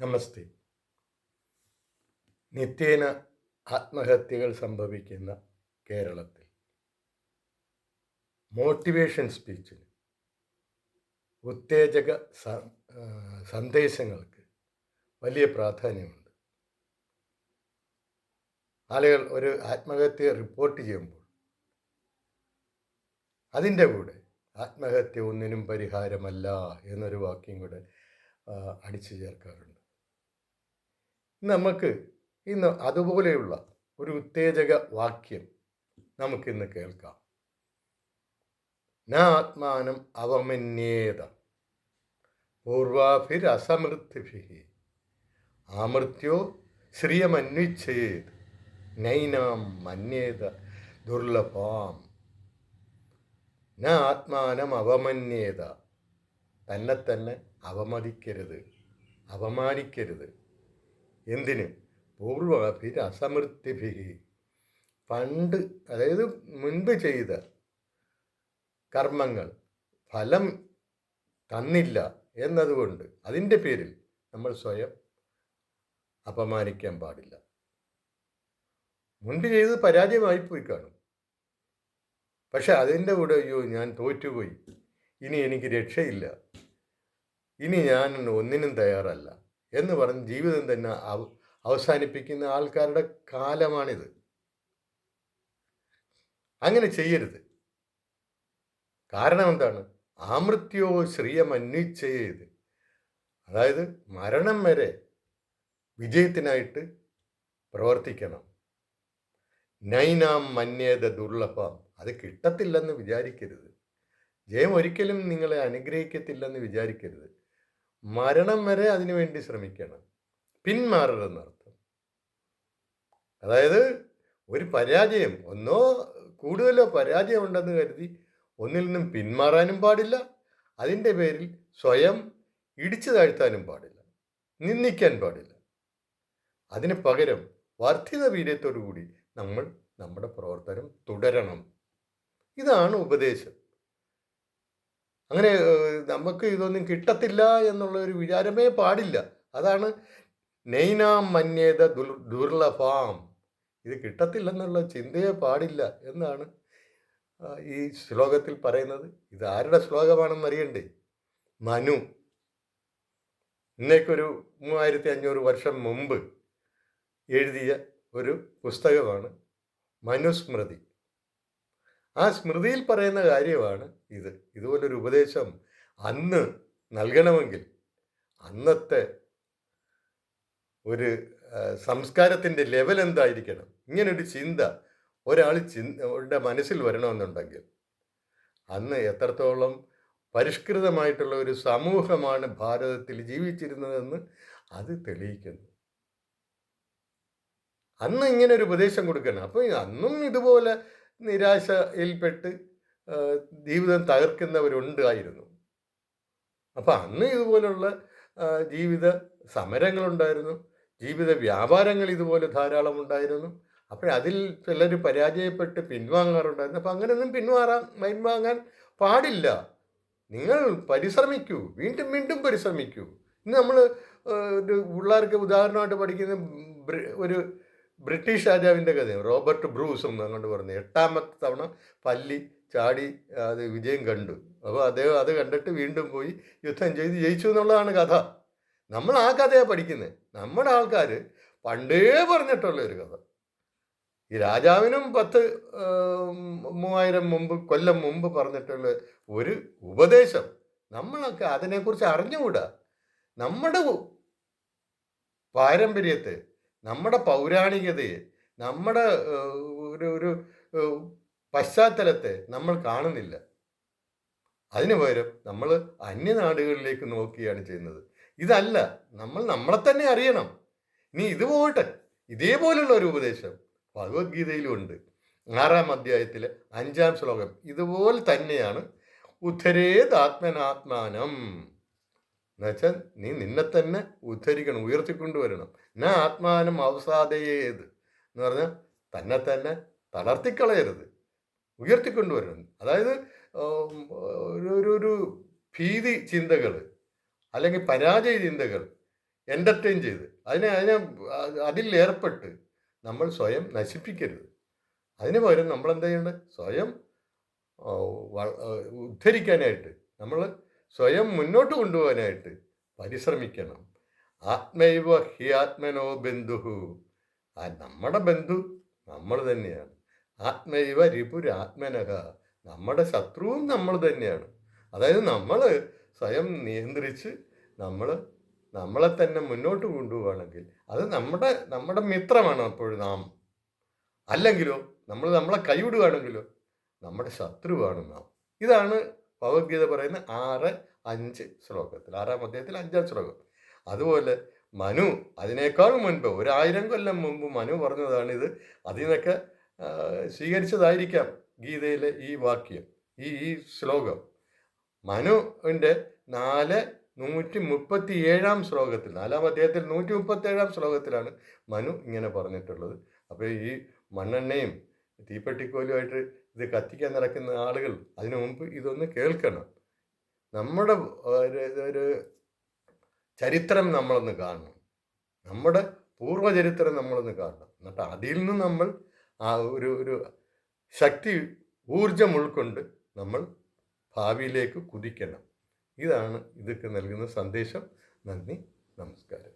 നമസ്തേ. നിത്യേന ആത്മഹത്യകൾ സംഭവിക്കുന്ന കേരളത്തിൽ മോട്ടിവേഷൻ സ്പീച്ചിന്, ഉത്തേജക സന്ദേശങ്ങൾക്ക് വലിയ പ്രാധാന്യമുണ്ട്. ആളുകൾ ഒരു ആത്മഹത്യ റിപ്പോർട്ട് ചെയ്യുമ്പോൾ അതിൻ്റെ കൂടെ ആത്മഹത്യ ഒന്നിനും പരിഹാരമല്ല എന്നൊരു വാക്യം കൂടെ അടിച്ചു ചേർക്കാറുണ്ട്. നമുക്ക് ഇന്ന് അതുപോലെയുള്ള ഒരു ഉത്തേജക വാക്യം നമുക്കിന്ന് കേൾക്കാം. ന ആത്മാനം അവമന്യേത പൂർവാഭിരസമൃദ്ധിഭിഃ ആമൃത്യോ ശ്രിയമന്വിച്ഛേത് നൈനാം മന്യേത ദുർലഭാം. ന ആത്മാനം അവമന്യേത, തന്നെ അവമതിക്കരുത്, അപമാനിക്കരുത്. എന്തിന്? പൂർവാഭിരസമൃദ്ധിഭിഃ, പണ്ട്, അതായത് മുൻപ് ചെയ്ത കർമ്മങ്ങൾ ഫലം തന്നില്ല എന്നതുകൊണ്ട് അതിൻ്റെ പേരിൽ നമ്മൾ സ്വയം അപമാനിക്കാൻ പാടില്ല. മുൻപ് ചെയ്തത് പരാജയമായിപ്പോയി കാണും, പക്ഷെ അതിൻ്റെ കൂടെ അയ്യോ ഞാൻ തോറ്റുപോയി, ഇനി എനിക്ക് രക്ഷയില്ല, ഇനി ഞാൻ ഒന്നിനും തയ്യാറല്ല എന്ന് പറഞ്ഞ് ജീവിതം തന്നെ അവസാനിപ്പിക്കുന്ന ആൾക്കാരുടെ കാലമാണിത്. അങ്ങനെ ചെയ്യരുത്. കാരണം എന്താണ്? ആമൃത്യോ ശ്രിയമന്വിച്ഛേത്, അതായത് മരണം വരെ വിജയത്തിനായിട്ട് പ്രവർത്തിക്കണം. നൈനാം മന്യേത ദുർലഭം, അത് കിട്ടത്തില്ലെന്ന് വിചാരിക്കരുത്. ജയം ഒരിക്കലും നിങ്ങളെ അനുഗ്രഹിക്കത്തില്ലെന്ന് വിചാരിക്കരുത്. മരണം വരെ അതിനുവേണ്ടി ശ്രമിക്കണം. പിന്മാറരുതെന്നർത്ഥം. അതായത് ഒരു പരാജയം, ഒന്നോ കൂടുതലോ പരാജയം ഉണ്ടെന്ന് കരുതി ഒന്നിൽ നിന്നും പിന്മാറാനും പാടില്ല. അതിൻ്റെ പേരിൽ സ്വയം ഇടിച്ചു താഴ്ത്താനും പാടില്ല, നിന്ദിക്കാൻ പാടില്ല. അതിന് പകരം വർദ്ധിത വീര്യത്തോടു കൂടി നമ്മൾ നമ്മുടെ പ്രവർത്തനം തുടരണം. ഇതാണ് ഉപദേശം. അങ്ങനെ നമുക്ക് ഇതൊന്നും കിട്ടത്തില്ല എന്നുള്ള ഒരു വിചാരമേ പാടില്ല. അതാണ് നൈനാം മന്യേത ദുർലഭാം, ഇത് കിട്ടത്തില്ലെന്നുള്ള ചിന്തയെ പാടില്ല എന്നാണ് ഈ ശ്ലോകത്തിൽ പറയുന്നത്. ഇത് ആരുടെ ശ്ലോകമാണെന്ന് അറിയണ്ടേ? മനു. ഇന്നേക്കൊരു 3500 വർഷം മുമ്പ് എഴുതിയ ഒരു പുസ്തകമാണ് മനുസ്മൃതി. ആ സ്മൃതിയിൽ പറയുന്ന കാര്യമാണ് ഇത്. ഇതുപോലൊരു ഉപദേശം അന്ന് നൽകണമെങ്കിൽ അന്നത്തെ ഒരു സംസ്കാരത്തിൻ്റെ ലെവൽ എന്തായിരിക്കണം? ഇങ്ങനൊരു ചിന്ത ഒരാളുടെ മനസ്സിൽ വരണമെന്നുണ്ടെങ്കിൽ അന്ന് എത്രത്തോളം പരിഷ്കൃതമായിട്ടുള്ള ഒരു സമൂഹമാണ് ഭാരതത്തിൽ ജീവിച്ചിരുന്നതെന്ന് അത് തെളിയിക്കുന്നു. അന്ന് ഇങ്ങനെ ഒരു ഉപദേശം കൊടുക്കണം. അപ്പോൾ അന്നും ഇതുപോലെ നിരാശയിൽപ്പെട്ട് ജീവിതം തകർക്കുന്നവരുണ്ടായിരുന്നു. അപ്പം അന്ന് ഇതുപോലുള്ള ജീവിത സമരങ്ങളുണ്ടായിരുന്നു, ജീവിത വ്യാപാരങ്ങൾ ഇതുപോലെ ധാരാളം ഉണ്ടായിരുന്നു. അതിൽ ചിലർ പരാജയപ്പെട്ട് പിൻവാങ്ങാറുണ്ടായിരുന്നു. അപ്പം അങ്ങനെയൊന്നും പിൻവാങ്ങാൻ പാടില്ല. നിങ്ങൾ പരിശ്രമിക്കൂ, വീണ്ടും വീണ്ടും പരിശ്രമിക്കൂ. ഇന്ന് നമ്മൾ ഒരു പിള്ളേർക്ക് ഉദാഹരണമായിട്ട് പഠിക്കുന്ന ഒരു ബ്രിട്ടീഷ് രാജാവിൻ്റെ കഥയാണ്. റോബർട്ട് ബ്രൂസ് എന്ന് അങ്ങോട്ട് പറഞ്ഞു. 8ാമത്തെ തവണ പല്ലി ചാടി അത് വിജയം കണ്ടു. അപ്പോൾ അദ്ദേഹം അത് കണ്ടിട്ട് വീണ്ടും പോയി യുദ്ധം ചെയ്ത് ജയിച്ചു എന്നുള്ളതാണ് കഥ. നമ്മൾ ആ കഥയാണ് പഠിക്കുന്നത്. നമ്മുടെ ആൾക്കാർ പണ്ടേ പറഞ്ഞിട്ടുള്ള ഒരു കഥ. ഈ രാജാവിനും 3000 കൊല്ലം മുമ്പ് പറഞ്ഞിട്ടുള്ള ഒരു ഉപദേശം നമ്മളൊക്കെ അതിനെക്കുറിച്ച് അറിഞ്ഞുകൂടാ. നമ്മുടെ പാരമ്പര്യത്തെ, നമ്മുടെ പൗരാണികതയെ, നമ്മുടെ ഒരു പശ്ചാത്തലത്തെ നമ്മൾ കാണുന്നില്ല. അതിനു പകരം നമ്മൾ അന്യനാടുകളിലേക്ക് നോക്കിയാണ് ചെയ്യുന്നത്. ഇതല്ല, നമ്മൾ നമ്മളെ തന്നെ അറിയണം. ഇനി ഇത് പോകട്ടെ, ഇതേപോലുള്ള ഒരു ഉപദേശം ഭഗവത്ഗീതയിലുമുണ്ട്. 6ാം അധ്യായത്തിലെ 5ാം ശ്ലോകം ഇതുപോലെ തന്നെയാണ്. ഉദ്ധരേതാത്മനാത്മാനം, എന്നുവെച്ചാൽ നീ നിന്നെ തന്നെ ഉദ്ധരിക്കണം, ഉയർത്തിക്കൊണ്ടുവരണം. ന ആത്മാനം അവസാദയേത് എന്ന് പറഞ്ഞാൽ തന്നെ തളർത്തിക്കളയരുത്, ഉയർത്തിക്കൊണ്ടുവരണം. അതായത് ഒരു ഭീതി ചിന്തകൾ അല്ലെങ്കിൽ പരാജയ ചിന്തകൾ എൻ്റർടൈൻ ചെയ്ത് അതിനെ അതിനെ അതിൽ ഏർപ്പെട്ട് നമ്മൾ സ്വയം നശിപ്പിക്കരുത്. അതിന് പകരം നമ്മൾ എന്താ ചെയ്യേണ്ടത്? സ്വയം ഉദ്ധരിക്കാനായിട്ട് നമ്മൾ സ്വയം മുന്നോട്ട് കൊണ്ടുപോകാനായിട്ട് പരിശ്രമിക്കണം. ആത്മൈവ ഹി ആത്മനോ ബന്ധുഹു. നമ്മുടെ ബന്ധു നമ്മൾ തന്നെയാണ്. ആത്മൈവ രിപുരാത്മനഃ. നമ്മുടെ ശത്രുവും നമ്മൾ തന്നെയാണ്. അതായത് നമ്മൾ സ്വയം നിയന്ത്രിച്ച് നമ്മളെ തന്നെ മുന്നോട്ട് കൊണ്ടുപോവുകയാണെങ്കിൽ അത് നമ്മുടെ മിത്രമാണ് അപ്പോഴും നാം. അല്ലെങ്കിലോ നമ്മളെ കൈവിടുകയാണെങ്കിലോ നമ്മുടെ ശത്രുവാണ് നാം. ഇതാണ് ഭഗവത്ഗീത പറയുന്ന 6-5 ശ്ലോകത്തിൽ, 6-ാം അധ്യായത്തിൽ 5-ാം ശ്ലോകം. അതുപോലെ മനു അതിനേക്കാൾ മുൻപ് 1000 കൊല്ലം മുമ്പ് മനു പറഞ്ഞതാണിത്. അതിൽ നിന്നൊക്കെ സ്വീകരിച്ചതായിരിക്കാം ഗീതയിലെ ഈ വാക്യം, ഈ ശ്ലോകം. മനുവിൻ്റെ 137-ാം ശ്ലോകത്തിൽ, 4-ാം അധ്യായത്തിൽ 137-ാം ശ്ലോകത്തിലാണ് മനു ഇങ്ങനെ പറഞ്ഞിട്ടുള്ളത്. അപ്പോൾ ഈ മണ്ണെണ്ണയും തീപ്പെട്ടിക്കോലുമായിട്ട് ഇത് കത്തിക്കാൻ നടക്കുന്ന ആളുകൾ അതിനു മുമ്പ് ഇതൊന്ന് കേൾക്കണം. നമ്മുടെ ഒരു ചരിത്രം നമ്മളൊന്ന് കാണണം, നമ്മുടെ പൂർവ്വചരിത്രം നമ്മളൊന്ന് കാണണം. എന്നിട്ട് അതിൽ നിന്ന് നമ്മൾ ആ ഒരു ശക്തി, ഊർജം ഉൾക്കൊണ്ട് നമ്മൾ ഭാവിയിലേക്ക് കുതിക്കണം. ഇതാണ് ഇതൊക്കെ നൽകുന്ന സന്ദേശം. നന്ദി, നമസ്കാരം.